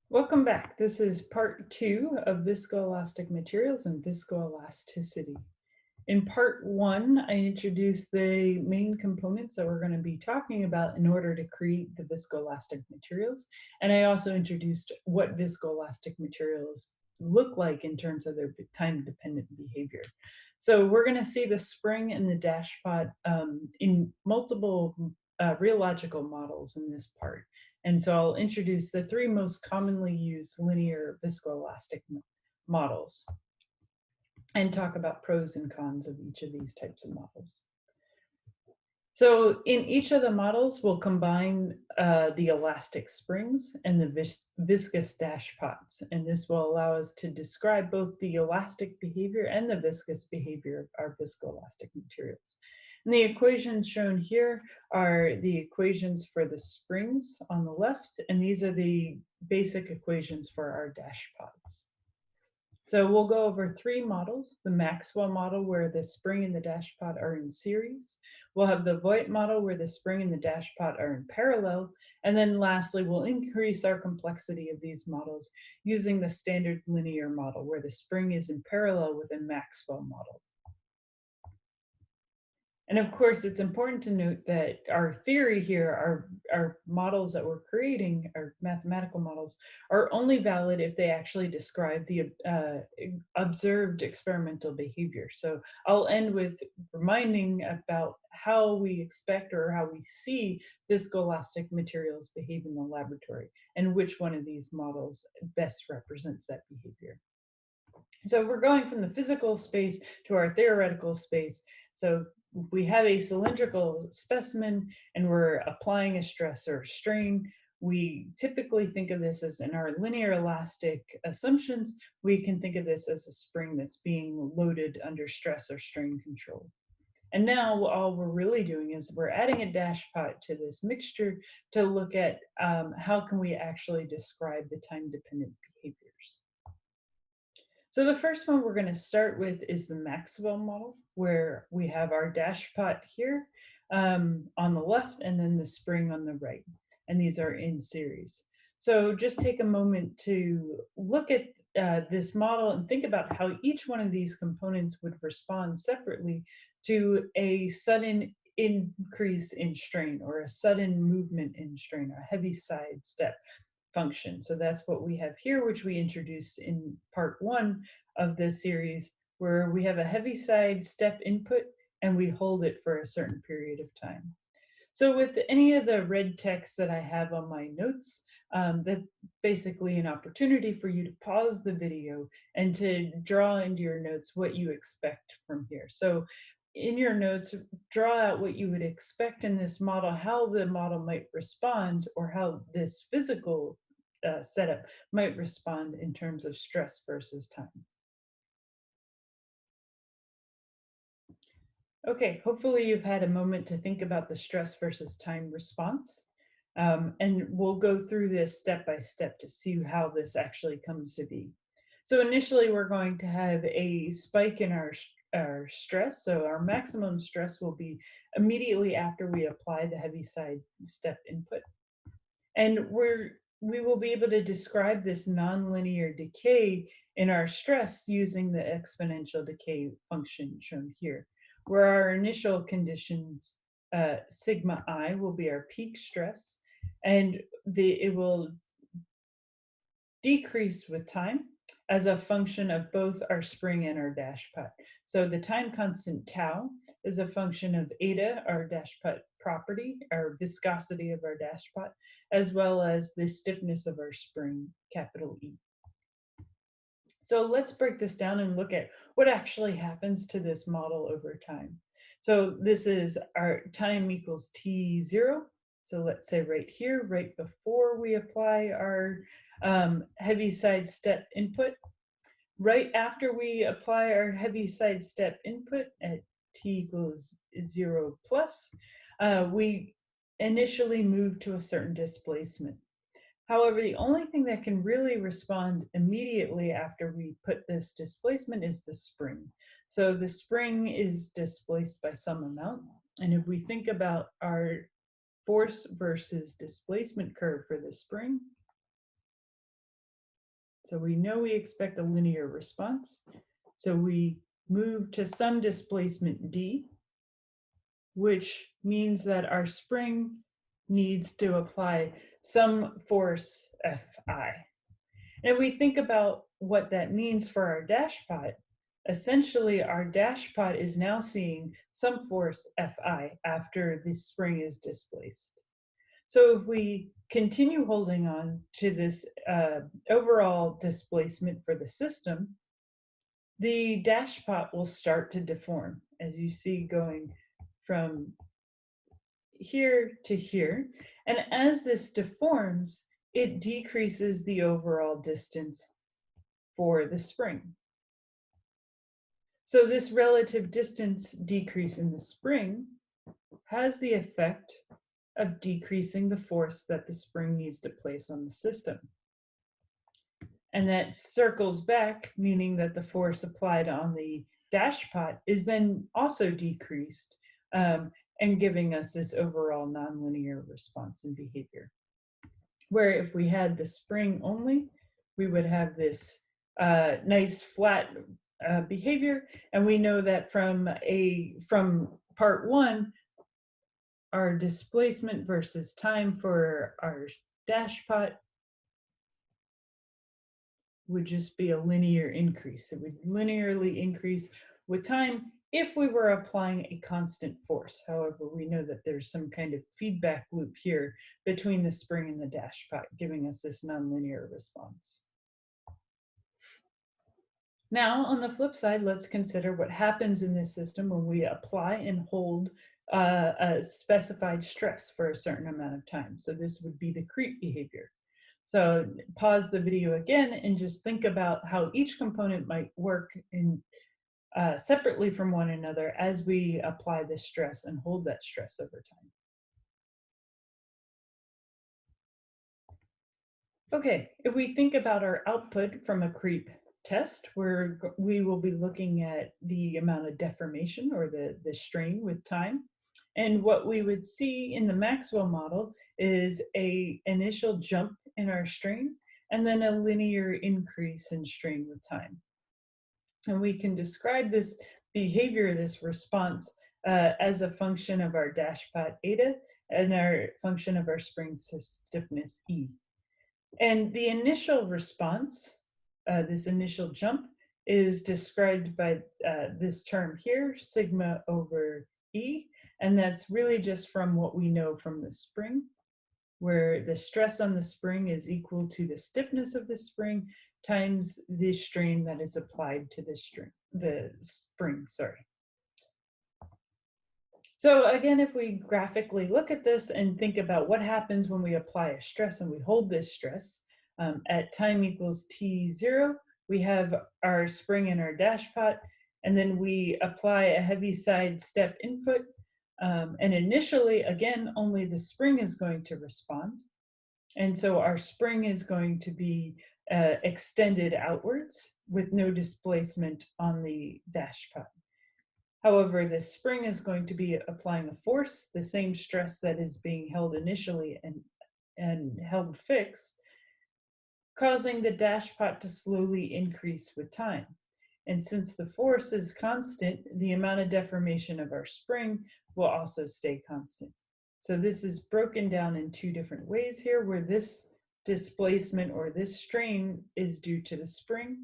Welcome back. This is part two of viscoelastic materials and viscoelasticity. In part one, I introduced the main components that we're going to be talking about in order to create the viscoelastic materials. And I also introduced what viscoelastic materials look like in terms of their time-dependent behavior. So we're going to see the spring and the dashpot in multiple rheological models in this part. And so I'll introduce the three most commonly used linear viscoelastic models and talk about pros and cons of each of these types of models. So in each of the models, we'll combine the elastic springs and the viscous dashpots, and this will allow us to describe both the elastic behavior and the viscous behavior of our viscoelastic materials. And the equations shown here are the equations for the springs on the left, and these are the basic equations for our dashpots. So we'll go over three models: the Maxwell model, where the spring and the dashpot are in series. We'll have the Voigt model, where the spring and the dashpot are in parallel. And then lastly, we'll increase our complexity of these models using the standard linear model, where the spring is in parallel with a Maxwell model. And of course, it's important to note that our theory here, our models that we're creating, our mathematical models, are only valid if they actually describe the observed experimental behavior. So I'll end with reminding about how we expect or how we see viscoelastic materials behave in the laboratory and which one of these models best represents that behavior. So we're going from the physical space to our theoretical space. So if we have a cylindrical specimen and we're applying a stress or a strain, we typically think of this as, in our linear elastic assumptions, we can think of this as a spring that's being loaded under stress or strain control. And now all we're really doing is we're adding a dashpot to this mixture to look at how can we actually describe the time-dependent behaviors. So the first one we're going to start with is the Maxwell model, where we have our dashpot here on the left and then the spring on the right. And these are in series. So just take a moment to look at this model and think about how each one of these components would respond separately to a sudden increase in strain or a sudden movement in strain, a heavy side step function. So that's what we have here, which we introduced in part one of this series, where we have a heavy side step input and we hold it for a certain period of time. So with any of the red text that I have on my notes, that's basically an opportunity for you to pause the video and to draw into your notes what you expect from here. So in your notes, draw out what you would expect in this model, how the model might respond, or how this physical setup might respond in terms of stress versus time. Okay, hopefully you've had a moment to think about the stress versus time response. And we'll go through this step by step to see how this actually comes to be. So initially we're going to have a spike in our stress. So our maximum stress will be immediately after we apply the heavy side step input. And we will be able to describe this nonlinear decay in our stress using the exponential decay function shown here, where our initial conditions, sigma I, will be our peak stress, and it will decrease with time as a function of both our spring and our dashpot. So the time constant tau is a function of eta, our dashpot property, our viscosity of our dashpot, as well as the stiffness of our spring, capital E. So let's break this down and look at what actually happens to this model over time. So this is our time equals T0. So let's say right here, right before we apply our heavy side step input, right after we apply our heavy side step input at T equals 0 plus, we initially move to a certain displacement. However, the only thing that can really respond immediately after we put this displacement is the spring. So the spring is displaced by some amount. And if we think about our force versus displacement curve for the spring, So we know we expect a linear response. So we move to some displacement d, which means that our spring needs to apply some force Fi. And we think about what that means for our dashpot. Essentially, our dashpot is now seeing some force Fi after the spring is displaced. So if we continue holding on to this overall displacement for the system, the dashpot will start to deform, as you see going from here to here. And as this deforms, it decreases the overall distance for the spring. So this relative distance decrease in the spring has the effect of decreasing the force that the spring needs to place on the system. And that circles back, meaning that the force applied on the dashpot is then also decreased, and giving us this overall nonlinear response and behavior. Where if we had the spring only, we would have this nice flat behavior. And we know that from part one, our displacement versus time for our dashpot would just be a linear increase. It would linearly increase with time if we were applying a constant force. However, we know that there's some kind of feedback loop here between the spring and the dashpot, giving us this nonlinear response. Now, on the flip side, let's consider what happens in this system when we apply and hold a specified stress for a certain amount of time. So this would be the creep behavior. So pause the video again and just think about how each component might work in separately from one another as we apply this stress and hold that stress over time. Okay, if we think about our output from a creep test, we will be looking at the amount of deformation or the strain with time. And what we would see in the Maxwell model is a initial jump in our strain and then a linear increase in strain with time. And we can describe this behavior, this response, as a function of our dashpot eta and our function of our spring stiffness E. And the initial response, this initial jump, is described by this term here, sigma over E. And that's really just from what we know from the spring, where the stress on the spring is equal to the stiffness of the spring times the strain that is applied to the spring, sorry. So again, if we graphically look at this and think about what happens when we apply a stress and we hold this stress, at time equals t0, we have our spring and our dashpot, and then we apply a heavy side step input. And initially, again, only the spring is going to respond. And so our spring is going to be extended outwards with no displacement on the dashpot. However, the spring is going to be applying a force, the same stress that is being held initially and held fixed, causing the dashpot to slowly increase with time. And since the force is constant, the amount of deformation of our spring will also stay constant. So this is broken down in two different ways here, where this displacement or this strain is due to the spring.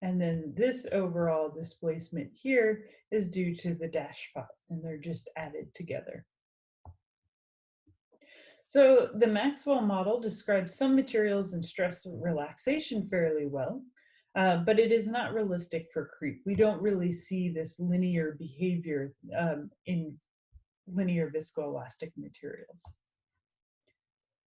And then this overall displacement here is due to the dashpot, and they're just added together. So the Maxwell model describes some materials and stress relaxation fairly well, but it is not realistic for creep. We don't really see this linear behavior in linear viscoelastic materials.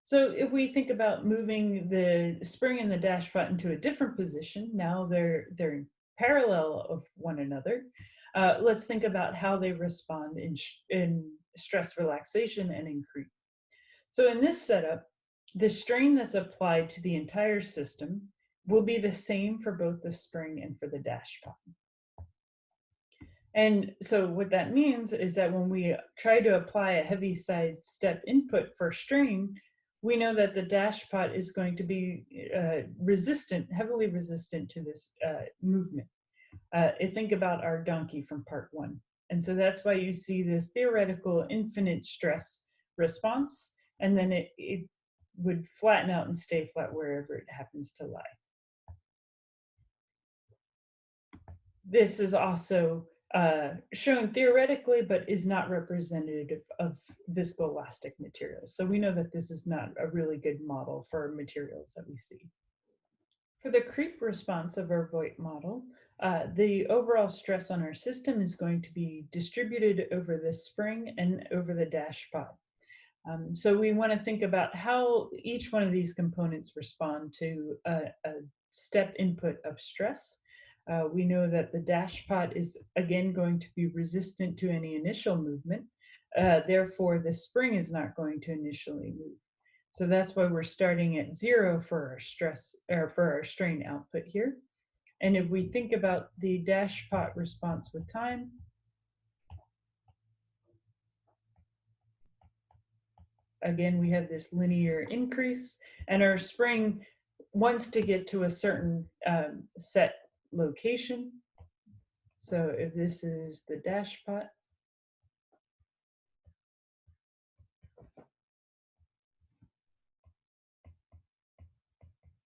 So if we think about moving the spring and the dashpot into a different position, now they're in parallel of one another. Let's think about how they respond in stress relaxation and in creep. So in this setup, the strain that's applied to the entire system will be the same for both the spring and for the dashpot. And so what that means is that when we try to apply a heavy side step input for strain, we know that the dash pot is going to be heavily resistant to this movement. Think about our donkey from part 1. And so that's why you see this theoretical infinite stress response, and then it would flatten out and stay flat wherever it happens to lie. This is also shown theoretically, but is not representative of viscoelastic materials. So we know that this is not a really good model for materials that we see. For the creep response of our Voigt model, the overall stress on our system is going to be distributed over the spring and over the dash pot. So we want to think about how each one of these components respond to a step input of stress. We know that the dash pot is again going to be resistant to any initial movement. Therefore, the spring is not going to initially move. So that's why we're starting at 0 for our stress or for our strain output here. And if we think about the dash pot response with time, again, we have this linear increase, and our spring wants to get to a certain set location. So if this is the dash pot,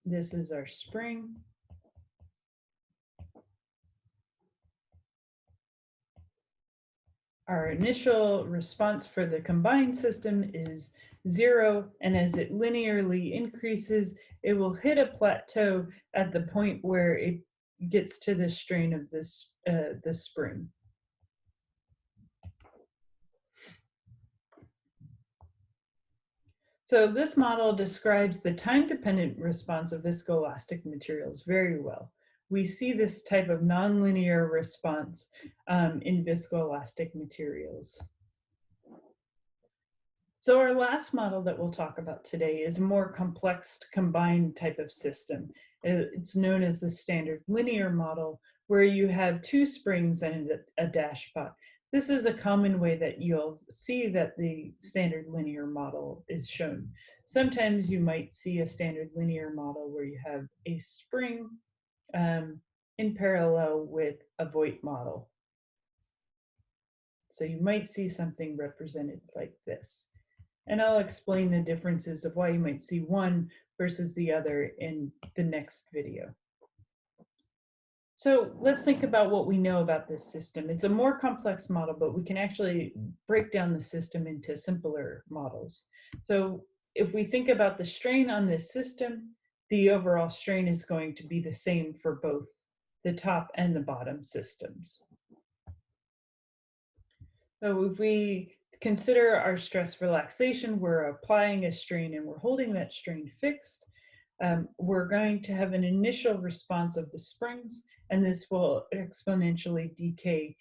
this is our spring. Our initial response for the combined system is 0, and as it linearly increases, it will hit a plateau at the point where it gets to the strain of this the spring. So this model describes the time-dependent response of viscoelastic materials very well. We see this type of nonlinear response in viscoelastic materials. So our last model that we'll talk about today is a more complex combined type of system. It's known as the standard linear model, where you have 2 springs and a dash pot. This is a common way that you'll see that the standard linear model is shown. Sometimes you might see a standard linear model where you have a spring in parallel with a Voigt model. So you might see something represented like this. And I'll explain the differences of why you might see one versus the other in the next video. So let's think about what we know about this system. It's a more complex model, but we can actually break down the system into simpler models. So if we think about the strain on this system, the overall strain is going to be the same for both the top and the bottom systems. So if we consider our stress relaxation, we're applying a strain and we're holding that strain fixed. We're going to have an initial response of the springs, and this will exponentially decay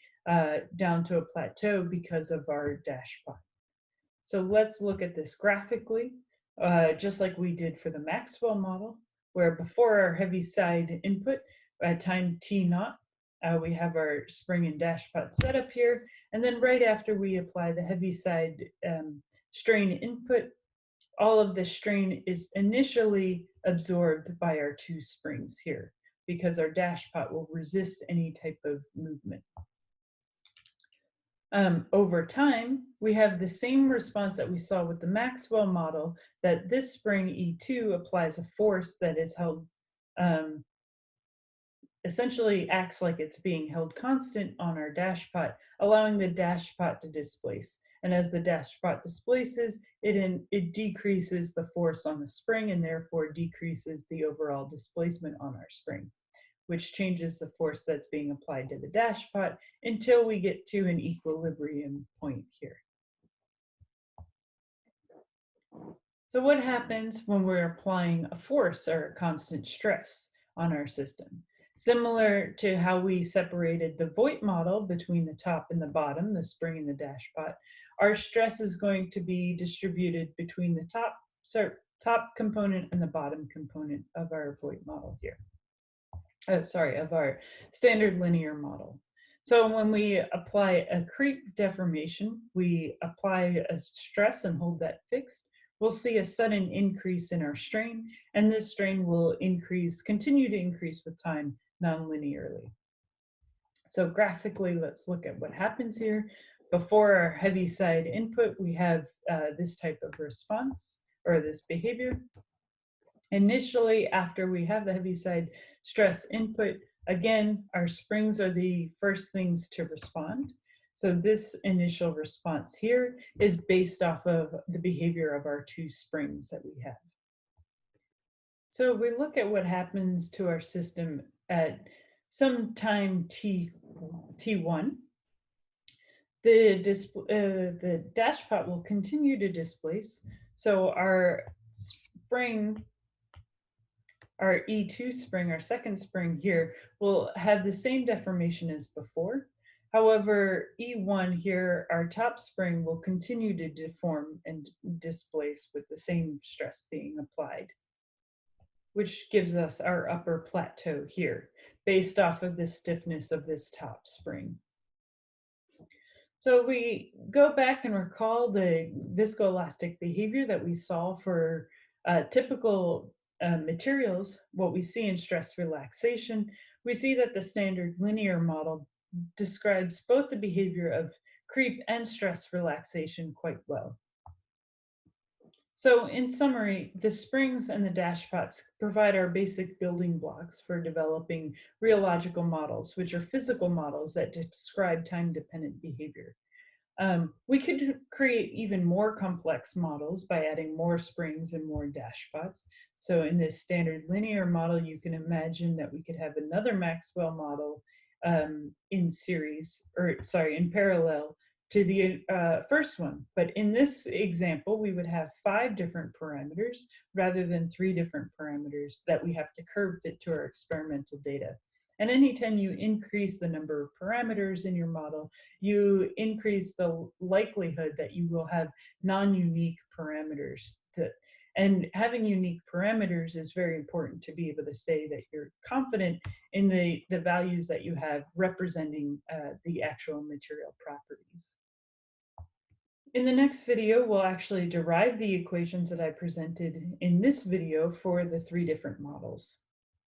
down to a plateau because of our dash pot. So let's look at this graphically, just like we did for the Maxwell model, where before our heavy side input at time t0, we have our spring and dash pot set up here, and then right after we apply the heavy side strain input, all of the strain is initially absorbed by our 2 springs here, because our dash pot will resist any type of movement. Over time, we have the same response that we saw with the Maxwell model, that this spring E2 applies a force that is held essentially acts like it's being held constant on our dash pot, allowing the dash pot to displace. And as the dash pot displaces, it decreases the force on the spring and therefore decreases the overall displacement on our spring, which changes the force that's being applied to the dash pot until we get to an equilibrium point here. So what happens when we're applying a force or a constant stress on our system? Similar to how we separated the Voigt model between the top and the bottom, the spring and the dash pot, our stress is going to be distributed between the top component and the bottom component of our Voigt model here. Of our standard linear model. So when we apply a creep deformation, we apply a stress and hold that fixed. we'll see a sudden increase in our strain, and this strain will continue to increase with time nonlinearly. So graphically, let's look at what happens here. Before our heavy side input, we have this type of response or this behavior. Initially, after we have the heavy side stress input, again, our springs are the first things to respond. So this initial response here is based off of the behavior of our two springs that we have. So if we look at what happens to our system at some time t1, the dash pot will continue to displace. So our spring, our E2 spring, our second spring here, will have the same deformation as before. However, E1 here, our top spring, will continue to deform and displace with the same stress being applied, which gives us our upper plateau here, based off of the stiffness of this top spring. So we go back and recall the viscoelastic behavior that we saw for typical materials, what we see in stress relaxation. We see that the standard linear model describes both the behavior of creep and stress relaxation quite well. So in summary, the springs and the dashpots provide our basic building blocks for developing rheological models, which are physical models that describe time-dependent behavior. We could create even more complex models by adding more springs and more dashpots. So in this standard linear model, you can imagine that we could have another Maxwell model in parallel to the first one. But in this example, we would have 5 different parameters rather than 3 different parameters that we have to curve fit to our experimental data. And anytime you increase the number of parameters in your model, you increase the likelihood that you will have non-unique parameters. And having unique parameters is very important to be able to say that you're confident in the values that you have representing the actual material properties. In the next video, we'll actually derive the equations that I presented in this video for the 3 different models.